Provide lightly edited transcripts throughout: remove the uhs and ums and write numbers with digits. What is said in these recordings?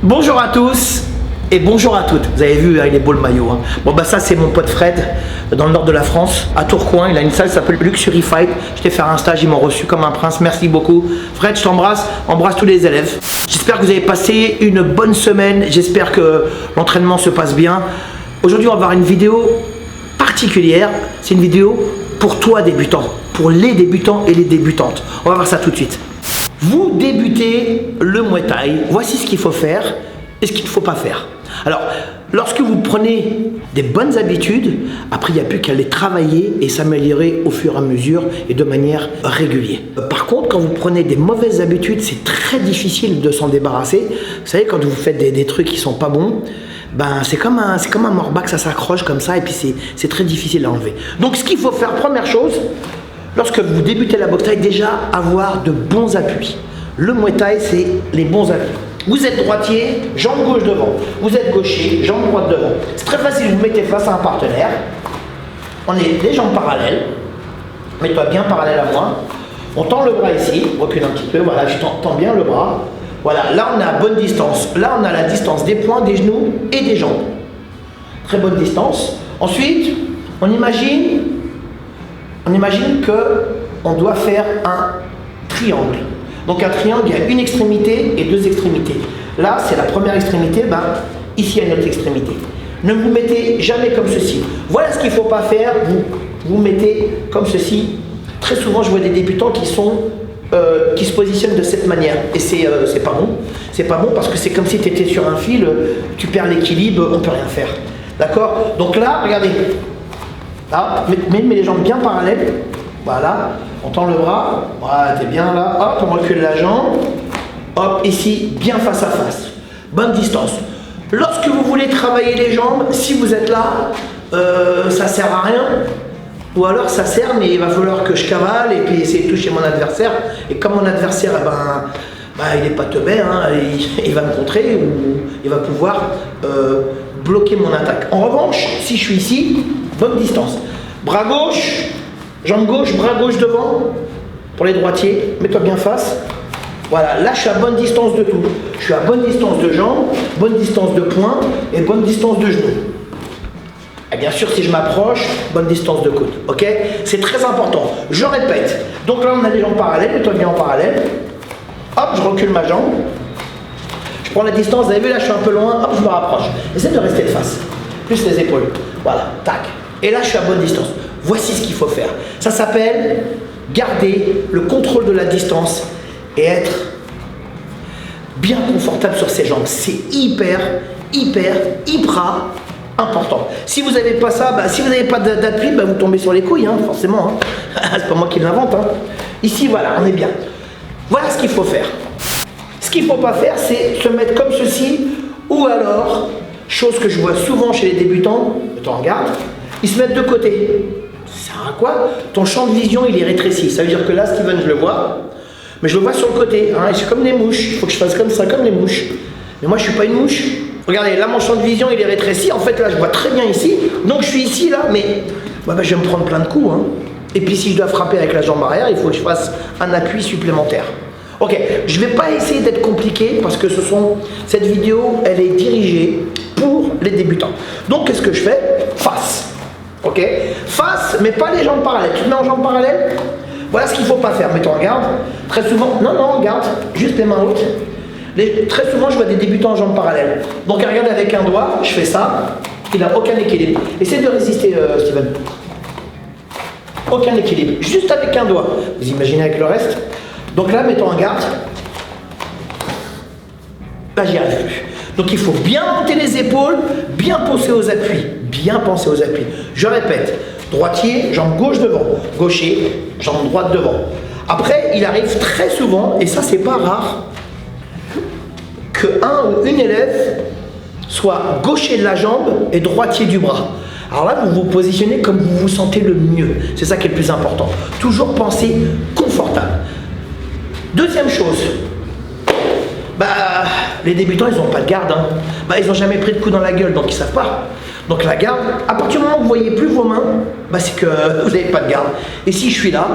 Bonjour à tous et bonjour à toutes. Vous avez vu, il est beau le maillot. Hein. Bon bah ça c'est mon pote Fred, dans le nord de la France, à Tourcoing. Il a une salle qui s'appelle Luxury Fight. Je t'ai fait un stage, ils m'ont reçu comme un prince. Merci beaucoup. Fred, je t'embrasse, embrasse tous les élèves. J'espère que vous avez passé une bonne semaine. J'espère que l'entraînement se passe bien. Aujourd'hui, on va voir une vidéo particulière. C'est une vidéo pour toi débutant, pour les débutants et les débutantes. On va voir ça tout de suite. Vous débutez le Muay Thai, voici ce qu'il faut faire et ce qu'il ne faut pas faire. Alors, lorsque vous prenez des bonnes habitudes, après il n'y a plus qu'à les travailler et s'améliorer au fur et à mesure et de manière régulière. Par contre, quand vous prenez des mauvaises habitudes, c'est très difficile de s'en débarrasser. Vous savez, quand vous faites des trucs qui ne sont pas bons, ben, c'est comme un morbac, ça s'accroche comme ça et puis c'est très difficile à enlever. Donc ce qu'il faut faire, première chose, lorsque vous débutez la boxe thaï, déjà avoir de bons appuis. Le Muay Thai, c'est les bons appuis. Vous êtes droitier, jambe gauche devant. Vous êtes gaucher, jambe droite devant. C'est très facile, vous mettez face à un partenaire. On est les jambes parallèles. Mets-toi bien parallèle à moi. On tend le bras ici, recule un petit peu. Voilà, je tends bien le bras. Voilà, là on est à bonne distance. Là on a la distance des poings, des genoux et des jambes. Très bonne distance. Ensuite, on imagine qu'on doit faire un triangle. Donc un triangle, il y a une extrémité et deux extrémités. Là, c'est la première extrémité, ben, ici, il y a une autre extrémité. Ne vous mettez jamais comme ceci. Voilà ce qu'il ne faut pas faire, vous mettez comme ceci. Très souvent, je vois des débutants qui se positionnent de cette manière. Et c'est pas bon. C'est pas bon parce que c'est comme si tu étais sur un fil, tu perds l'équilibre, on ne peut rien faire. D'accord? Donc là, regardez. Là, mets les jambes bien parallèles. Voilà, on tend le bras, voilà, t'es bien là, hop, on recule la jambe, hop, ici, bien face à face, bonne distance. Lorsque vous voulez travailler les jambes, si vous êtes là, ça sert à rien, ou alors ça sert, mais il va falloir que je cavale et puis essayer de toucher mon adversaire, et comme mon adversaire, il n'est pas teubé, hein, il va me contrer, ou il va pouvoir bloquer mon attaque. En revanche, si je suis ici, bonne distance, bras gauche, jambe gauche, bras gauche devant, pour les droitiers, mets-toi bien face. Voilà, là je suis à bonne distance de tout. Je suis à bonne distance de jambe, bonne distance de poing et bonne distance de genou. Et bien sûr, si je m'approche, bonne distance de coude. Ok? C'est très important. Je répète. Donc là, on a les jambes parallèles, mets-toi bien en parallèle. Hop, je recule ma jambe. Je prends la distance, vous avez vu là, je suis un peu loin, hop, je me rapproche. Essaie de rester de face. Plus les épaules. Voilà, tac. Et là, je suis à bonne distance. Voici ce qu'il faut faire. Ça s'appelle garder le contrôle de la distance et être bien confortable sur ses jambes. C'est hyper important. Si vous n'avez pas ça, si vous n'avez pas d'appui, vous tombez sur les couilles, hein, forcément. Hein. C'est pas moi qui l'invente. Hein. Ici, voilà, on est bien. Voilà ce qu'il faut faire. Ce qu'il ne faut pas faire, c'est se mettre comme ceci, ou alors, chose que je vois souvent chez les débutants, attends, regarde, ils se mettent de côté. Ça sert à quoi? Ton champ de vision, il est rétréci. Ça veut dire que là, Steven, je le vois, mais je le vois sur le côté. Hein, c'est comme les mouches. Il faut que je fasse comme ça, comme les mouches. Mais moi, je ne suis pas une mouche. Regardez, là, mon champ de vision, il est rétréci. En fait, là, je vois très bien ici. Donc, je suis ici, là, mais je vais me prendre plein de coups. Hein. Et puis, si je dois frapper avec la jambe arrière, il faut que je fasse un appui supplémentaire. Ok, je ne vais pas essayer d'être compliqué parce que cette vidéo, elle est dirigée pour les débutants. Donc, qu'est-ce que je fais? Face. Ok, face, mais pas les jambes parallèles. Tu te mets en jambes parallèles. Voilà ce qu'il ne faut pas faire. Mais tu regardes. Très souvent, non, regarde, juste les mains hautes. Très souvent, je vois des débutants en jambes parallèles. Donc, regarde avec un doigt, je fais ça. Il n'a aucun équilibre. Essaye de résister, Steven. Aucun équilibre. Juste avec un doigt. Vous imaginez avec le reste? Donc là, mettons en garde. Là, j'y arrive plus. Donc, il faut bien monter les épaules, bien penser aux appuis. Bien penser aux appuis. Je répète, droitier, jambe gauche devant. Gaucher, jambe droite devant. Après, il arrive très souvent, et ça, c'est pas rare, qu'un ou une élève soit gaucher de la jambe et droitier du bras. Alors là, vous vous positionnez comme vous vous sentez le mieux. C'est ça qui est le plus important. Toujours penser confortable. Deuxième chose, les débutants, ils n'ont pas de garde. Hein. Ils n'ont jamais pris de coup dans la gueule, donc ils ne savent pas. Donc la garde, à partir du moment où vous ne voyez plus vos mains, bah c'est que vous n'avez pas de garde. Et si je suis là,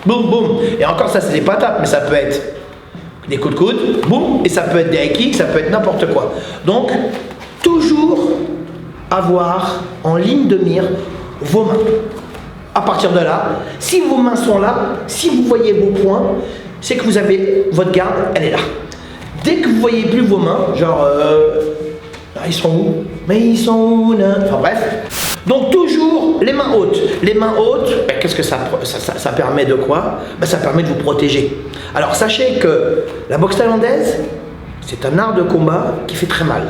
boum, boum, et encore ça c'est des patates, mais ça peut être des coups de coude, boum, et ça peut être des high kicks, ça peut être n'importe quoi. Donc, toujours avoir en ligne de mire vos mains. À partir de là, si vos mains sont là, si vous voyez vos poings, c'est que vous avez votre garde, elle est là. Dès que vous voyez plus vos mains, genre ils sont où? Mais ils sont où là? Enfin bref. Donc toujours les mains hautes. Les mains hautes, ben, qu'est-ce que ça permet de quoi? Ben, ça permet de vous protéger. Alors sachez que la boxe thaïlandaise, c'est un art de combat qui fait très mal.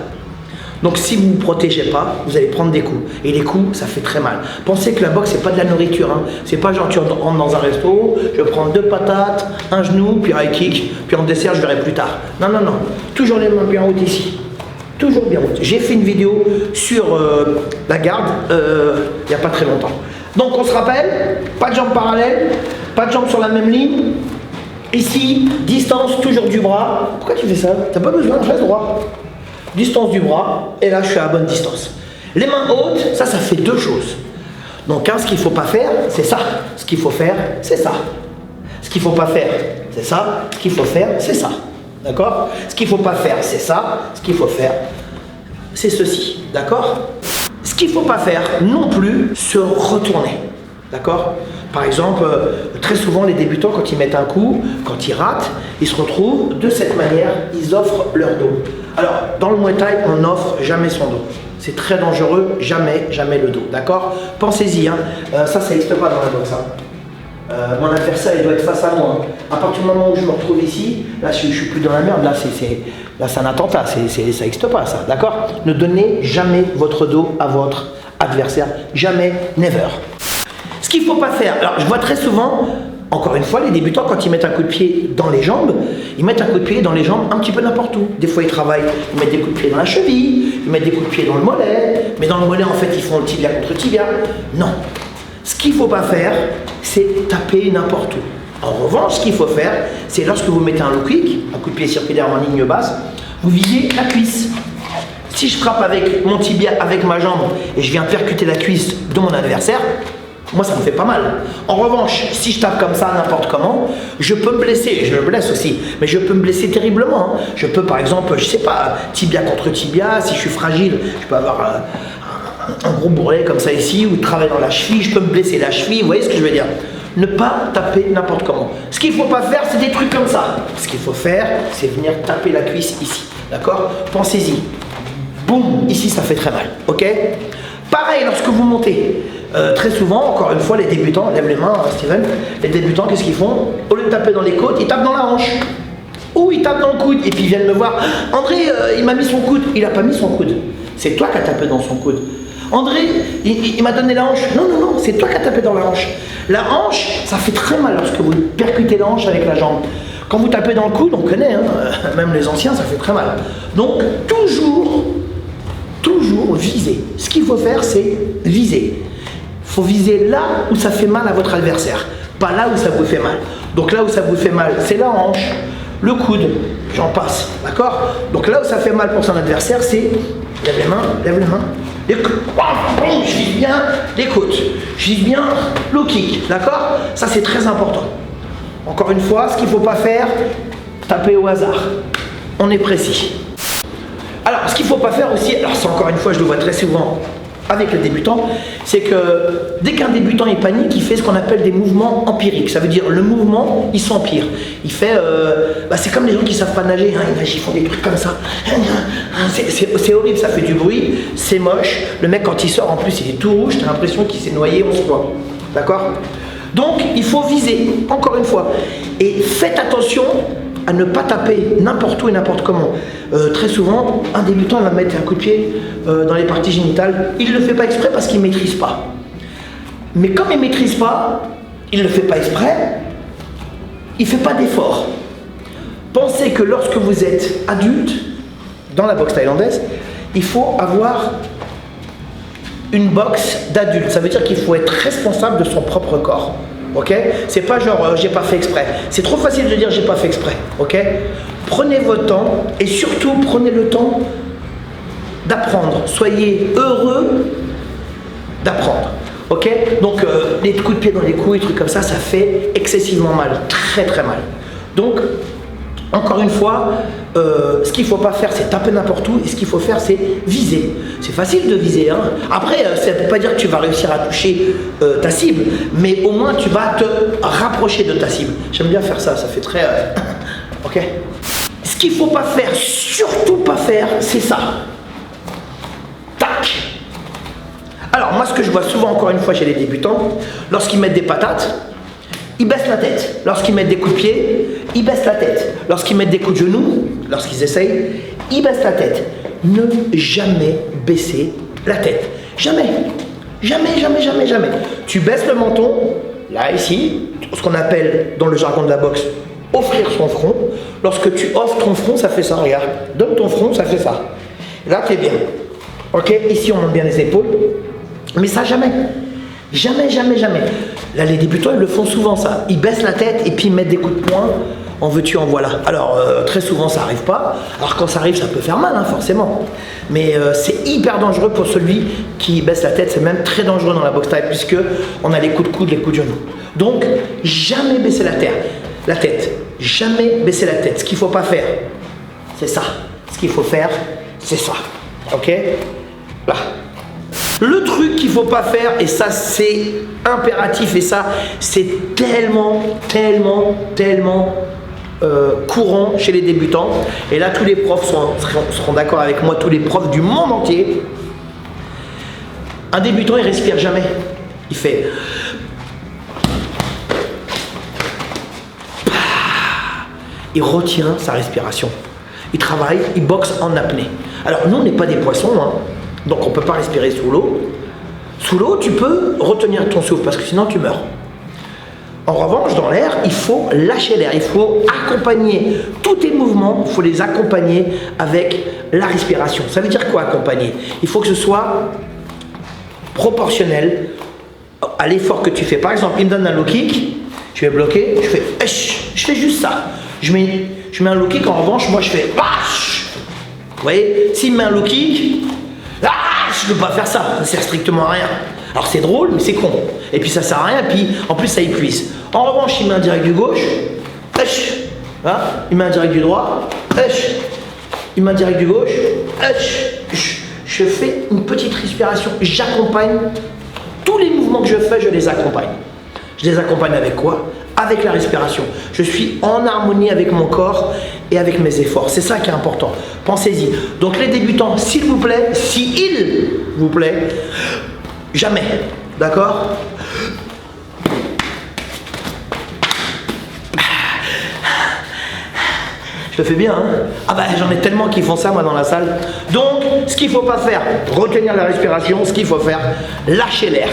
Donc si vous ne vous protégez pas, vous allez prendre des coups. Et les coups, ça fait très mal. Pensez que la boxe, c'est pas de la nourriture. Hein. C'est pas genre tu rentres dans un resto, je prends 2 patates, un genou, puis un high kick, puis en dessert, je verrai plus tard. Non, non, non. Toujours les mains bien hautes ici. Toujours bien hautes. J'ai fait une vidéo sur la garde il n'y a pas très longtemps. Donc on se rappelle, pas de jambes parallèles, pas de jambes sur la même ligne. Ici, distance toujours du bras. Pourquoi tu fais ça? T'as pas besoin, reste droit. Distance du bras, et là je suis à la bonne distance. Les mains hautes, ça fait 2 choses. Donc hein, ce qu'il ne faut pas faire, c'est ça. Ce qu'il faut faire, c'est ça. Ce qu'il ne faut pas faire, c'est ça. Ce qu'il faut faire, c'est ça. D'accord? Ce qu'il ne faut pas faire, c'est ça. Ce qu'il faut faire, c'est ceci. D'accord? Ce qu'il ne faut pas faire non plus, se retourner. D'accord? Par exemple, très souvent les débutants, quand ils mettent un coup, quand ils ratent, ils se retrouvent de cette manière, ils offrent leur dos. Alors, dans le Muay Thai, on n'offre jamais son dos. C'est très dangereux, jamais le dos. D'accord? Pensez-y, hein. Ça n'existe pas dans la boxe. Hein. Mon adversaire, il doit être face à moi. Hein. À partir du moment où je me retrouve ici, là, je suis plus dans la merde. Là, c'est un attentat. Ça n'existe pas, ça. D'accord? Ne donnez jamais votre dos à votre adversaire. Jamais, never. Ce qu'il ne faut pas faire, alors je vois très souvent, encore une fois, les débutants, quand ils mettent un coup de pied dans les jambes, ils mettent un coup de pied dans les jambes un petit peu n'importe où. Des fois, ils travaillent, ils mettent des coups de pied dans la cheville, ils mettent des coups de pied dans le mollet, mais dans le mollet, en fait, ils font le tibia contre tibia. Non. Ce qu'il ne faut pas faire, c'est taper n'importe où. En revanche, ce qu'il faut faire, c'est lorsque vous mettez un low kick, un coup de pied circulaire en ligne basse, vous visez la cuisse. Si je frappe avec mon tibia, avec ma jambe, et je viens percuter la cuisse de mon adversaire, moi, ça me fait pas mal. En revanche, si je tape comme ça, n'importe comment, je peux me blesser. Je me blesse aussi, mais je peux me blesser terriblement. Hein. Je peux, par exemple, je sais pas, tibia contre tibia, si je suis fragile, je peux avoir un gros bourrelet comme ça ici, ou travailler dans la cheville, je peux me blesser la cheville, vous voyez ce que je veux dire? Ne pas taper n'importe comment. Ce qu'il ne faut pas faire, c'est des trucs comme ça. Ce qu'il faut faire, c'est venir taper la cuisse ici. D'accord? Pensez-y. Boum, ici, ça fait très mal. Ok? Pareil, lorsque vous montez. Très souvent, encore une fois, les débutants, lève les mains, Steven, les débutants, qu'est-ce qu'ils font? Au lieu de taper dans les côtes, ils tapent dans la hanche. Ou ils tapent dans le coude, et puis ils viennent me voir. André, il m'a mis son coude. Il n'a pas mis son coude. C'est toi qui as tapé dans son coude. André, il m'a donné la hanche. Non, non, non, c'est toi qui as tapé dans la hanche. La hanche, ça fait très mal lorsque vous percutez la hanche avec la jambe. Quand vous tapez dans le coude, on connaît, hein, même les anciens, ça fait très mal. Donc, toujours viser. Ce qu'il faut faire, c'est viser. Il faut viser là où ça fait mal à votre adversaire, pas là où ça vous fait mal. Donc là où ça vous fait mal, c'est la hanche, le coude, j'en passe, d'accord? Donc là où ça fait mal pour son adversaire, c'est lève les mains, les coudes, je vise bien les côtes, je vise bien le kick, d'accord? Ça c'est très important. Encore une fois, ce qu'il ne faut pas faire, taper au hasard. On est précis. Alors, ce qu'il ne faut pas faire aussi, alors ça encore une fois, je le vois très souvent avec les débutants, c'est que dès qu'un débutant il panique, il fait ce qu'on appelle des mouvements empiriques. Ça veut dire le mouvement, il s'empire. Il fait, c'est comme les gens qui ne savent pas nager, hein, ils font des trucs comme ça. C'est horrible, ça fait du bruit, c'est moche. Le mec quand il sort, en plus il est tout rouge, tu as l'impression qu'il s'est noyé, on se voit. D'accord? Donc il faut viser, encore une fois. Et faites attention à ne pas taper n'importe où et n'importe comment. Très souvent, un débutant va mettre un coup de pied dans les parties génitales. Il ne le fait pas exprès parce qu'il ne maîtrise pas. Mais comme il ne maîtrise pas, il ne le fait pas exprès, il ne fait pas d'effort. Pensez que lorsque vous êtes adulte, dans la boxe thaïlandaise, il faut avoir une boxe d'adulte. Ça veut dire qu'il faut être responsable de son propre corps. Ok? C'est pas genre j'ai pas fait exprès. C'est trop facile de dire j'ai pas fait exprès. Ok? Prenez votre temps et surtout prenez le temps d'apprendre. Soyez heureux d'apprendre. Ok? Donc les coups de pied dans les couilles, trucs comme ça, ça fait excessivement mal, très très mal. Donc, encore une fois, ce qu'il ne faut pas faire, c'est taper n'importe où, et ce qu'il faut faire, c'est viser. C'est facile de viser, hein. Après, ça ne veut pas dire que tu vas réussir à toucher ta cible, mais au moins tu vas te rapprocher de ta cible. J'aime bien faire ça, ça fait très... ok? Ce qu'il ne faut pas faire, surtout pas faire, c'est ça. Tac! Alors, moi, ce que je vois souvent, encore une fois, chez les débutants, lorsqu'ils mettent des patates, ils baissent la tête. Lorsqu'ils mettent des coups de pied, ils baissent la tête. Lorsqu'ils mettent des coups de genoux, lorsqu'ils essayent, ils baissent la tête. Ne jamais baisser la tête. Jamais. Jamais, jamais, jamais, jamais. Tu baisses le menton, là, ici, ce qu'on appelle, dans le jargon de la boxe, offrir son front. Lorsque tu offres ton front, ça fait ça, regarde. Donne ton front, ça fait ça. Là, tu es bien. Ok? Ici, on monte bien les épaules. Mais ça, jamais. Jamais, jamais, jamais. Là, les débutants, ils le font souvent, ça. Ils baissent la tête et puis ils mettent des coups de poing. En veux-tu, en voilà. Alors, très souvent, ça n'arrive pas. Alors, quand ça arrive, ça peut faire mal, hein, forcément. Mais c'est hyper dangereux pour celui qui baisse la tête. C'est même très dangereux dans la boxe thaï, puisque on a les coups de coude, les coups de genoux. Donc, jamais baisser la tête. Jamais baisser la tête. Ce qu'il ne faut pas faire, c'est ça. Ce qu'il faut faire, c'est ça. Ok? Là. Le truc qu'il ne faut pas faire, et ça c'est impératif, et ça c'est tellement courant chez les débutants, et là tous les profs seront d'accord avec moi, tous les profs du monde entier. Un débutant, il respire jamais. Il fait... Il retient sa respiration. Il travaille, il boxe en apnée. Alors nous, on n'est pas des poissons, hein. Donc on ne peut pas respirer sous l'eau. Sous l'eau, tu peux retenir ton souffle parce que sinon tu meurs. En revanche, dans l'air, il faut lâcher l'air. Il faut accompagner tous tes mouvements, il faut les accompagner avec la respiration. Ça veut dire quoi accompagner? Il faut que ce soit proportionnel à l'effort que tu fais. Par exemple, il me donne un low kick, je vais bloquer, je fais je fais juste ça. Je mets un low kick, en revanche, moi je fais vous voyez, s'il me met un low kick, je ne peux pas faire ça, ça sert strictement à rien. Alors c'est drôle, mais c'est con. Et puis ça sert à rien, et puis en plus ça épuise. En revanche, il met un direct du gauche, il met un direct du droit, il met un direct du gauche, je fais une petite respiration, j'accompagne. Tous les mouvements que je fais, je les accompagne. Je les accompagne avec quoi? Avec la respiration. Je suis en harmonie avec mon corps et avec mes efforts. C'est ça qui est important. Pensez-y. Donc les débutants, s'il vous plaît, jamais. D'accord? Je le fais bien, hein? Ah bah j'en ai tellement qui font ça moi dans la salle. Donc, ce qu'il ne faut pas faire, retenir la respiration. Ce qu'il faut faire, lâcher l'air.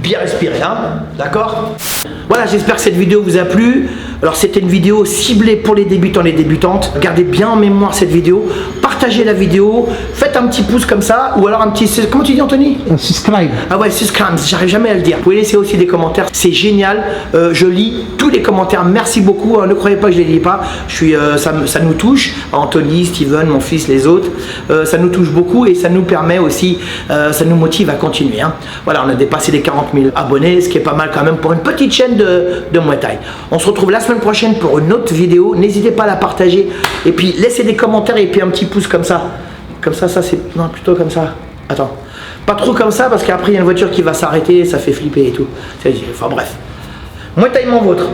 Bien respirer, hein? D'accord? Voilà, j'espère que cette vidéo vous a plu. Alors c'était une vidéo ciblée pour les débutants et les débutantes. Gardez bien en mémoire cette vidéo. Partagez la vidéo. Faites un petit pouce comme ça. Ou alors un petit... Comment tu dis Anthony? Subscribe. Ah ouais, subscribe. J'arrive jamais à le dire. Vous pouvez laisser aussi des commentaires. C'est génial. Je lis tous les commentaires. Merci beaucoup. Ne croyez pas que je les lis pas. Ça nous touche. Anthony, Steven, mon fils, les autres. Ça nous touche beaucoup et ça nous permet aussi, ça nous motive à continuer. Hein. Voilà, on a dépassé les 40 000 abonnés, ce qui est pas mal quand même pour une petite chaîne de Muay Thai. On se retrouve la semaine prochaine pour une autre vidéo. N'hésitez pas à la partager et puis laissez des commentaires et puis un petit pouce comme ça. Comme ça c'est... Non, plutôt comme ça. Attends. Pas trop comme ça parce qu'après il y a une voiture qui va s'arrêter, ça fait flipper et tout. Enfin bref. Muay Thai mon vôtre.